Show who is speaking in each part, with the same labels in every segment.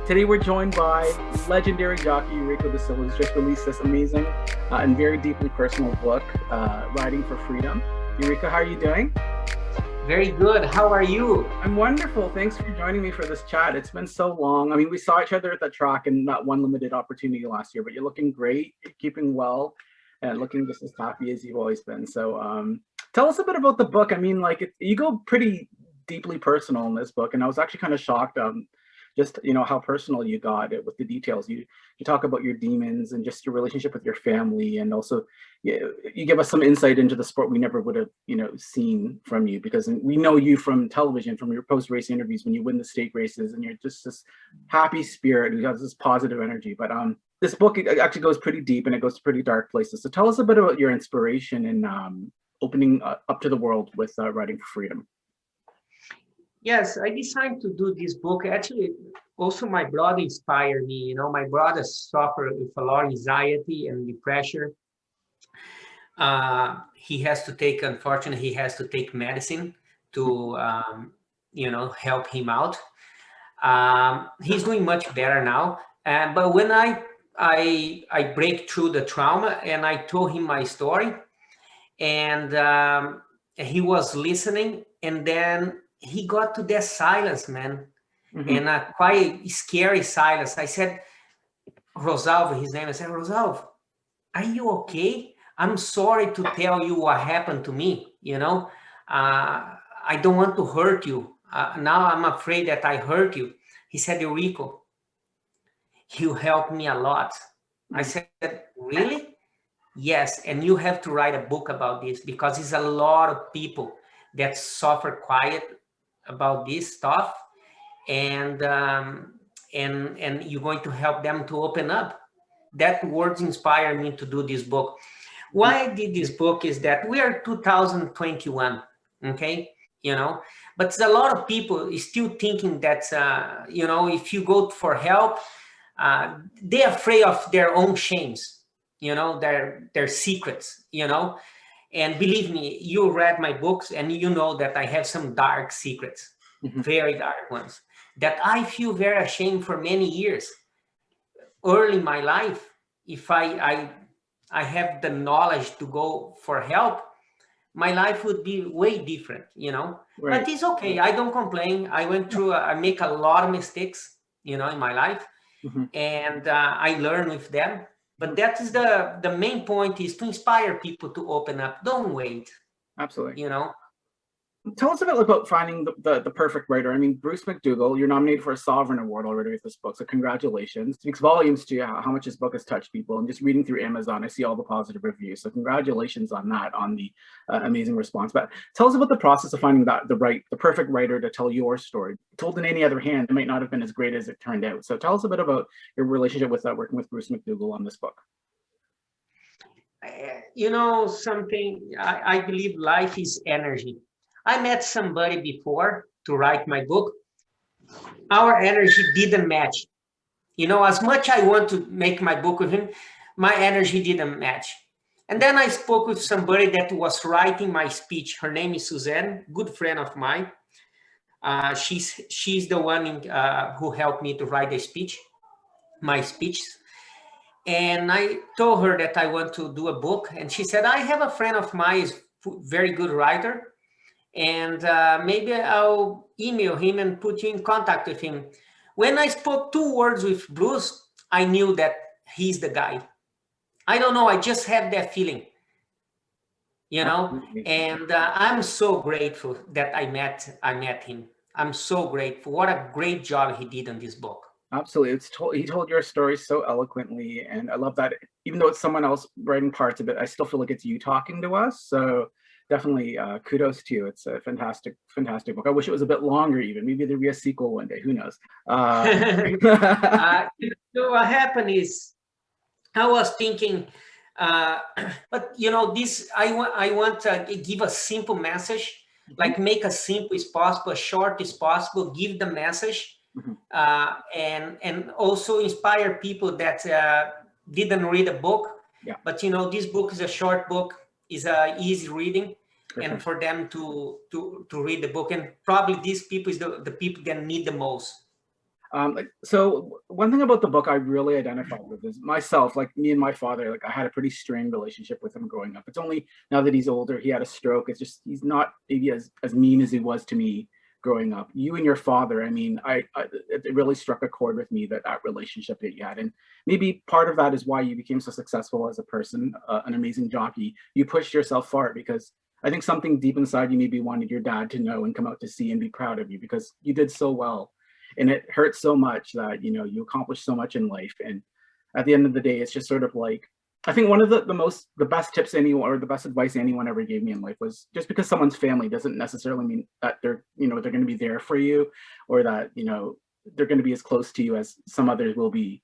Speaker 1: Today we're joined by legendary jockey Eurico Da Silva, who's just released this amazing and very deeply personal book, Riding for Freedom. Eurico, how are you doing?
Speaker 2: Very good. How are you?
Speaker 1: I'm wonderful. Thanks for joining me for this chat. It's been so long. I mean, we saw each other at the track in that one limited opportunity last year, but you're looking great, you're keeping well, and looking just as happy as you've always been. So tell us a bit about the book. I mean, you go pretty deeply personal in this book, and I was actually kind of shocked just how personal you got it with the details. You talk about your demons and just your relationship with your family, and also you give us some insight into the sport we never would have seen from you, because we know you from television, from your post-race interviews when you win the stake races, and you're just this happy spirit who has this positive energy. But this book, it actually goes pretty deep, and it goes to pretty dark places. So tell us a bit about your inspiration in opening up to the world with Riding for Freedom.
Speaker 2: Yes, I decided to do this book. Actually, also my brother inspired me. My brother suffered with a lot of anxiety and depression. Unfortunately, he has to take medicine to, help him out. He's doing much better now. But when I break through the trauma and I told him my story, and he was listening, and then he got to that silence, man, and a quite scary silence. I said, Rosalvo, his name, I said, Rosalvo, are you okay? I'm sorry to tell you what happened to me, I don't want to hurt you. Now I'm afraid that I hurt you. He said, Eurico, you helped me a lot. I said, really? Yes, and you have to write a book about this, because it's a lot of people that suffer quiet about this stuff, and you're going to help them to open up. That words inspired me to do this book. Why I did this book is that we are 2021, okay? But there's a lot of people still thinking that, if you go for help, they're afraid of their own shames, their secrets, And believe me, you read my books and you know that I have some dark secrets, very dark ones, that I feel very ashamed for many years. Early in my life, if I have the knowledge to go for help, my life would be way different, Right. But it's okay. I don't complain. I went through, I make a lot of mistakes, in my life, and I learn with them. But that is the main point, is to inspire people to open up. Don't wait.
Speaker 1: Absolutely. Tell us a bit about finding the perfect writer. I mean, Bruce McDougall, you're nominated for a Sovereign Award already with this book, so congratulations. It speaks volumes to you how much this book has touched people. And just reading through Amazon, I see all the positive reviews, so congratulations on that, on the amazing response. But tell us about the process of finding the perfect writer to tell your story. Told in any other hand, it might not have been as great as it turned out. So tell us a bit about your relationship with working with Bruce McDougall on this book.
Speaker 2: Something, I believe life is energy. I met somebody before to write my book. Our energy didn't match. As much I want to make my book with him, my energy didn't match. And then I spoke with somebody that was writing my speech. Her name is Suzanne, good friend of mine. She's the one who helped me to write my speech. And I told her that I want to do a book. And she said, I have a friend of mine, is very good writer. And maybe I'll email him and put you in contact with him. When I spoke 2 words with Bruce, I knew that he's the guy. I don't know, I just have that feeling, and I'm so grateful that I met him. I'm so grateful. What a great job he did on this book.
Speaker 1: Absolutely. He told your story so eloquently, and I love that. Even though it's someone else writing parts of it, I still feel like it's you talking to us. So definitely kudos to you. It's a fantastic book. I wish it was a bit longer even. Maybe there'll be a sequel one day. Who knows?
Speaker 2: What happened is, I was thinking, but this, I want to give a simple message, like make as simple as possible, as short as possible, give the message, and also inspire people that didn't read a book.
Speaker 1: Yeah.
Speaker 2: But this book is a short book, is easy reading, and for them to read the book, and probably these people is the people that need the most.
Speaker 1: So one thing about the book I really identified with is myself, like me and my father, like I had a pretty strained relationship with him growing up. It's only now that he's older, he had a stroke. It's just, he's not maybe as mean as he was to me growing up. You and your father, I mean, it really struck a chord with me, that relationship that you had. And maybe part of that is why you became so successful as a person, an amazing jockey. You pushed yourself far because I think something deep inside you maybe wanted your dad to know and come out to see and be proud of you because you did so well. And it hurts so much that, you accomplished so much in life. And at the end of the day, it's just sort of like, I think one of the best tips anyone, or the best advice anyone ever gave me in life was, just because someone's family doesn't necessarily mean that they're going to be there for you, or that, they're going to be as close to you as some others will be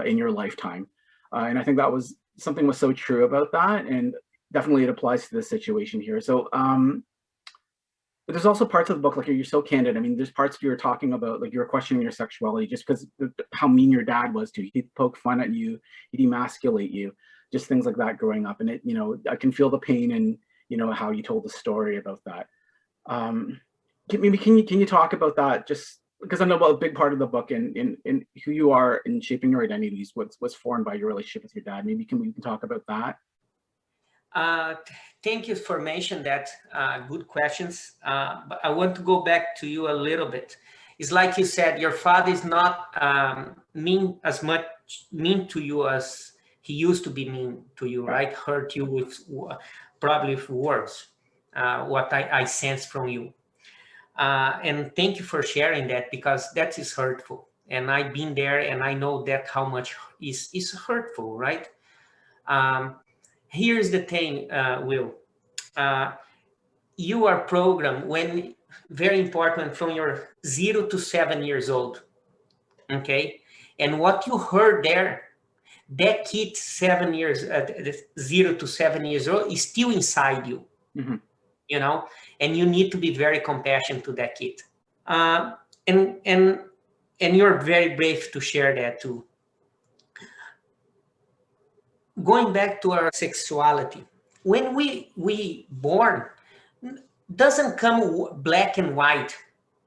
Speaker 1: in your lifetime. And I think that was something was so true about that. And definitely it applies to this situation here. So, but there's also parts of the book, like you're so candid. I mean, there's parts you were talking about, like you were questioning your sexuality just because how mean your dad was to you. He'd poke fun at you, he'd emasculate you, just things like that growing up. And I can feel the pain and, how you told the story about that. Can you talk about that? Just because I know about a big part of the book and in who you are in shaping your identities, what's formed by your relationship with your dad. Maybe we can talk about that.
Speaker 2: Thank you for mentioning that. Good questions. But I want to go back to you a little bit. It's like you said, your father is not mean to you as he used to be mean to you, right? Hurt you with probably with words. What I sense from you. And thank you for sharing that, because that is hurtful. And I've been there, and I know that how much is hurtful, right? Here's the thing, Will. You are programmed when, very important, from your 0 to 7 years old. Okay. And what you heard there, that kid 0 to 7 years old is still inside you, and you need to be very compassionate to that kid. And you're very brave to share that too. Going back to our sexuality, when we born, doesn't come black and white.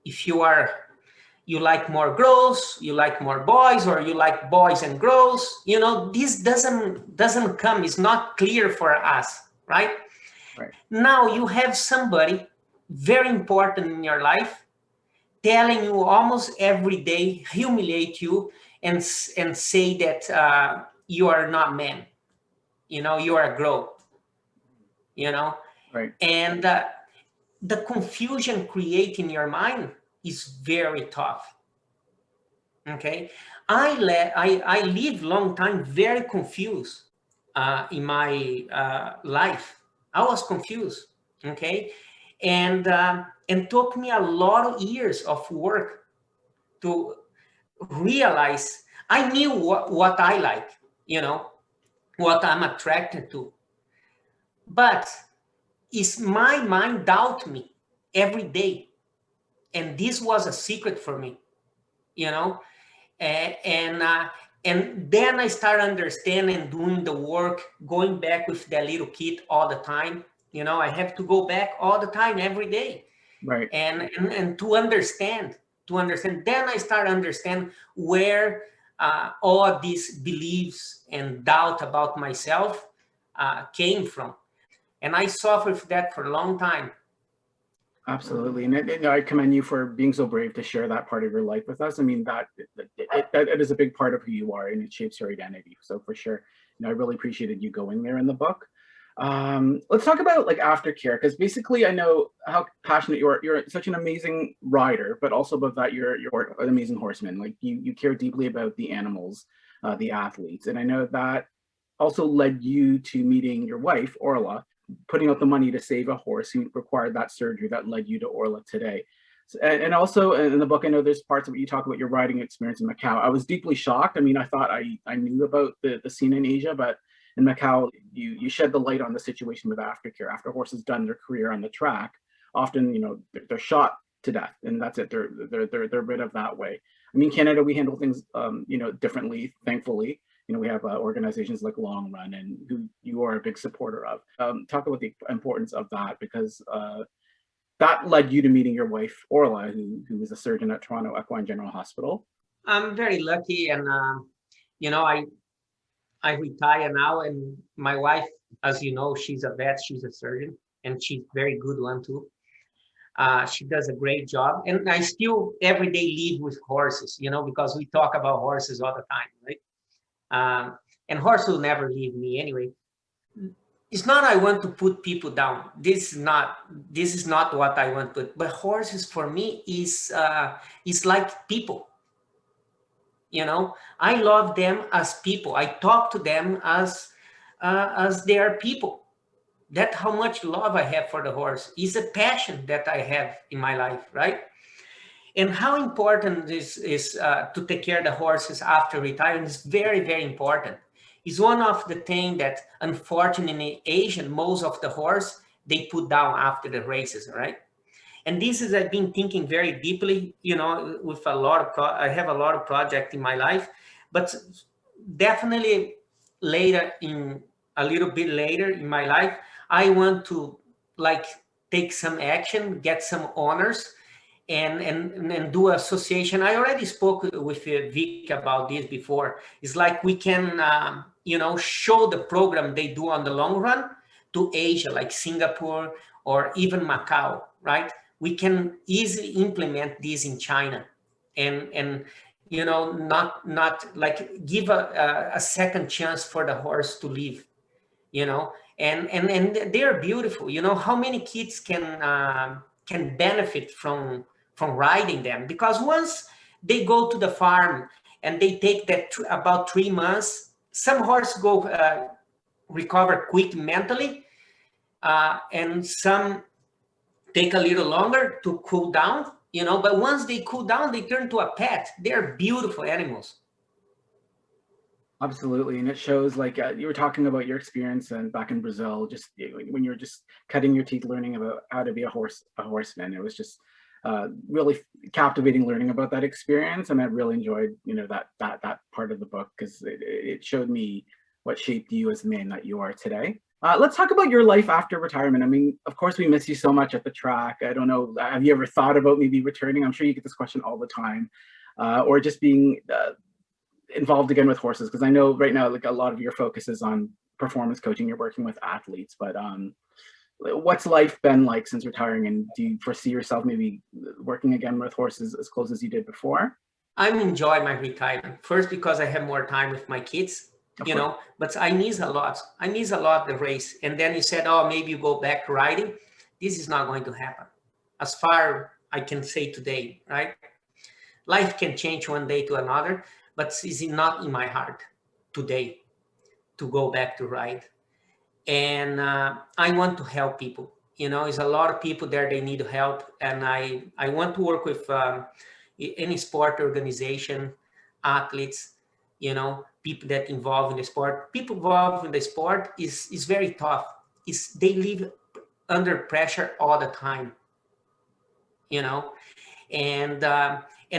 Speaker 2: If you like more girls, you like more boys, or you like boys and girls, this doesn't come. It's not clear for us, right? Now you have somebody very important in your life telling you almost every day, humiliate you and say that you are not man. You are a girl,
Speaker 1: Right.
Speaker 2: And the confusion created in your mind is very tough. Okay. I live long time very confused in my life. I was confused. Okay. And took me a lot of years of work to realize I knew what I like, what I'm attracted to. But is my mind doubt me every day. And this was a secret for me, and then I start understanding, doing the work, going back with that little kid all the time. I have to go back all the time, every day.
Speaker 1: Right.
Speaker 2: And to understand. Then I start understand where all of these beliefs and doubt about myself came from. And I suffered with that for a long time.
Speaker 1: Absolutely. And I commend you for being so brave to share that part of your life with us. I mean, that is a big part of who you are, and it shapes your identity. So for sure, I really appreciated you going there in the book. Let's talk about like aftercare, because basically I know how passionate you are. You're such an amazing rider, but also about that you're an amazing horseman. Like you care deeply about the animals, the athletes. And I know that also led you to meeting your wife, Orla, putting out the money to save a horse who required that surgery that led you to Orla today. And also in the book, I know there's parts of it you talk about your riding experience in Macau. I was deeply shocked. I mean, I thought I knew about the scene in Asia, but in Macau, you shed the light on the situation with aftercare. After horses done their career on the track, often, they're shot to death, and that's it. They're rid of that way. I mean, Canada, we handle things, differently, thankfully. We have organizations like Long Run, and who you are a big supporter of. Talk about the importance of that, because that led you to meeting your wife, Orla, who was a surgeon at Toronto Equine General Hospital.
Speaker 2: I'm very lucky, and you know, I retire now, and my wife, as you know, she's a vet, she's a surgeon, and she's very good one too. She does a great job, and I still every day live with horses, you know, because we talk about horses all the time, right? And horse will never leave me anyway. It's not I want to put people down. This is not what I want to. But horses for me is like people. You know, I love them as people. I talk to them as they are people. That's how much love I have for the horse. It's a passion that I have in my life, right? And how important this is to take care of the horses after retiring is very, very important. It's one of the things that, unfortunately, Asian, most of the horse, they put down after the races, right? And this is, I've been thinking very deeply, you know, with I have a lot of projects in my life, but definitely a little bit later in my life, I want to like take some action, get some honors, and do association. I already spoke with Vic about this before. It's like we can, show the program they do on the long run to Asia, like Singapore or even Macau, right? We can easily implement this in China, and not like give a second chance for the horse to live, you know, and they're beautiful. You know how many kids can benefit from riding them, because once they go to the farm and they take that about 3 months, some horses go recover quick mentally, and some take a little longer to cool down, you know, but once they cool down, they turn to a pet. They're beautiful animals.
Speaker 1: Absolutely, and it shows, like, you were talking about your experience and back in Brazil, just when you were just cutting your teeth learning about how to be a horseman. It was just really captivating learning about that experience, and I really enjoyed, that part of the book, because it showed me what shaped you as the man that you are today. Let's talk about your life after retirement. I mean, of course, we miss you so much at the track. I don't know, have you ever thought about maybe returning? I'm sure you get this question all the time, or just being involved again with horses, because I know right now, like, a lot of your focus is on performance coaching. You're working with athletes, but what's life been like since retiring, and do you foresee yourself maybe working again with horses as close as you did before?
Speaker 2: I'm enjoying my retirement. First, because I have more time with my kids, you know, but I miss a lot. I miss a lot the race. And then you said, oh, maybe you go back riding. This is not going to happen, as far I can say today, right? Life can change one day to another, but it's not in my heart today to go back to ride. And I want to help people. You know, there's a lot of people there, they need help. And I want to work with any sport organization, athletes, you know, people that involved in the sport. People involved in the sport is very tough. They live under pressure all the time, you know, and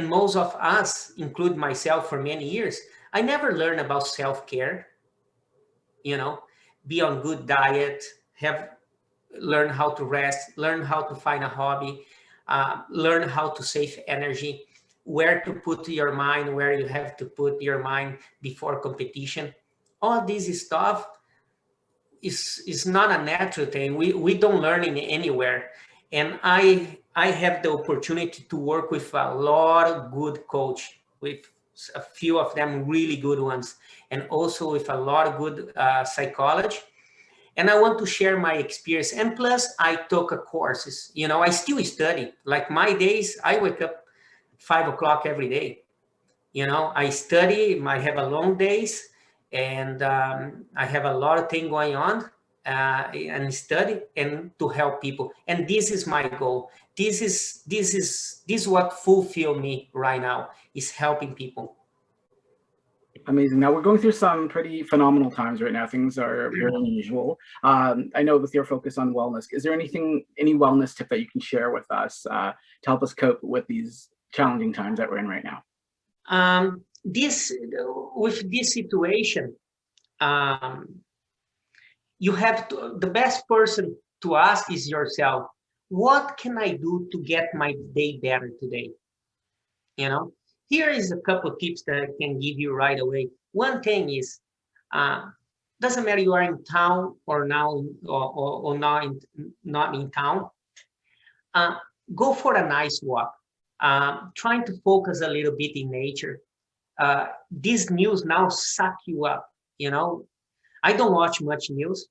Speaker 2: most of us, include myself for many years, I never learned about self-care, you know, be on good diet, learn how to rest, learn how to find a hobby, learn how to save energy, where to put your mind, where you have to put your mind before competition. All this stuff is not a natural thing. We don't learn it anywhere. And I have the opportunity to work with a lot of good coach, with a few of them really good ones, and also with a lot of good psychology. And I want to share my experience. And plus, I took courses. You know, I still study. Like my days, I wake up 5 o'clock every day. You know, I study. I have a long days, and I have a lot of things going on, and study and to help people. And this is my goal. This is what fulfill me right now, is helping people.
Speaker 1: Amazing. Now we're going through some pretty phenomenal times right now. Things are very unusual. I know with your focus on wellness, is there any wellness tip that you can share with us to help us cope with these challenging times that we're in right now?
Speaker 2: This with this situation, um, you have to, the best person to ask is yourself, what can I do to get my day better today? You know, here is a couple of tips that I can give you right away. One thing is, doesn't matter you are in town or now or not in town. Go for a nice walk. Trying to focus a little bit in nature. This news now suck you up. You know, I don't watch much news.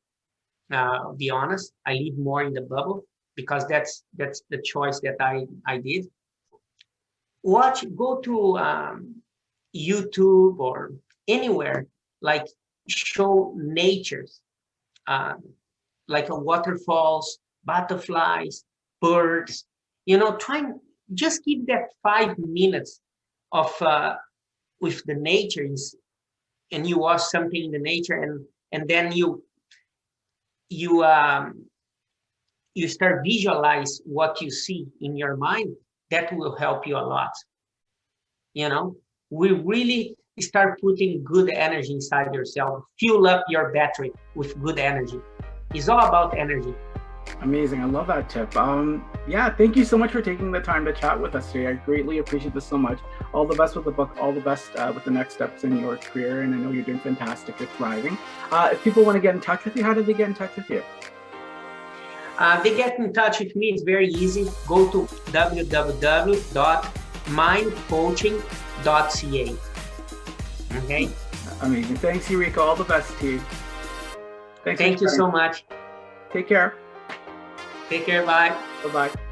Speaker 2: I'll be honest. I live more in the bubble because that's the choice that I did. Go to YouTube or anywhere, like show natures, like waterfalls, butterflies, birds. You know, just give that 5 minutes of with the nature, and you watch something in the nature, and then you start visualize what you see in your mind. That will help you a lot. You know, we really start putting good energy inside yourself. Fuel up your battery with good energy. It's all about energy.
Speaker 1: Amazing. I love that tip. Yeah, thank you so much for taking the time to chat with us today. I greatly appreciate this so much. All the best with the book, all the best with the next steps in your career. And I know you're doing fantastic. You're thriving. If people want to get in touch with you, how do they get in touch with you?
Speaker 2: They get in touch with me. It's very easy. Go to www.mindcoaching.ca. Okay.
Speaker 1: Amazing. Thanks, Eurico. All the best to you.
Speaker 2: Thank you so much.
Speaker 1: Take care.
Speaker 2: Take care. Bye.
Speaker 1: Bye-bye.